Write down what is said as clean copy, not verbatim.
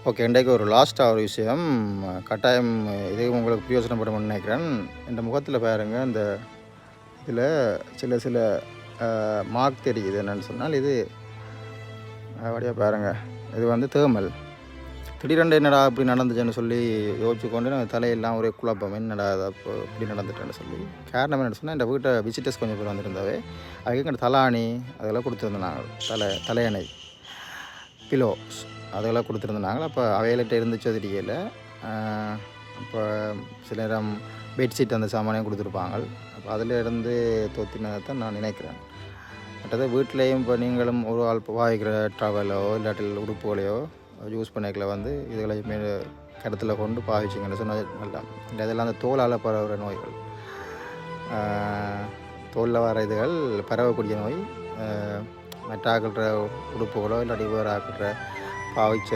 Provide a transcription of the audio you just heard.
Okay, இன்றைக்கு ஒரு லாஸ்ட்டாக ஒரு விஷயம் கட்டாயம் இது உங்களுக்கு பிரயோஜனப்படும்னு நினைக்கிறேன். இந்த முகத்தில் பாருங்கள், இந்த இதில் சில சில மார்க் தெரியுது. என்னென்னு சொன்னால் இது அப்படியே பாருங்கள், இது வந்து தேமல். திடீரெண்டு என்னடா இப்படி நடந்துச்சுன்னு சொல்லி யோசிச்சு கொண்டு நான் தலையெல்லாம் ஒரே குழப்பம், என்னடா அப்போ இப்படி நடந்துட்டேன்னு சொல்லி. காரணம் என்னென்னு சொன்னால், இந்த வீட்டை விசிட்டர்ஸ் கொஞ்சம் பேர் வந்திருந்தாவே அதுக்கு எங்கள் தலாணி அதெல்லாம் கொடுத்துருந்தாங்க, தலையணை, பிலோஸ் அதெல்லாம் கொடுத்துருந்தாங்க. அப்போ அவையிலிட்ட இருந்துச்சோ தெரியல. அப்போ சில நேரம் பெட்ஷீட் அந்த சாமானையும் கொடுத்துருப்பாங்க. அப்போ அதில் இருந்து தோற்றினதை தான் நான் நினைக்கிறேன். மற்றது வீட்டிலையும் இப்போ நீங்களும் ஒரு ஆள் வாய்க்கிற ட்ராவலோ இல்லாட்டில் உடுப்புகளையோ யூஸ் பண்ணிக்கல வந்து இதுகளையுமே கருத்தில் கொண்டு பாவிச்சிங்கன்னு சொன்னால் நல்லா. இல்லை இதெல்லாம் அந்த தோலால் பரவுகிற நோய்கள், தோலில் வர இதுகள் பரவக்கூடிய நோய். மற்ற ஆக்கிற உடுப்புகளோ இல்லாட்டி வேறு ஆக்கிற பாவிச்ச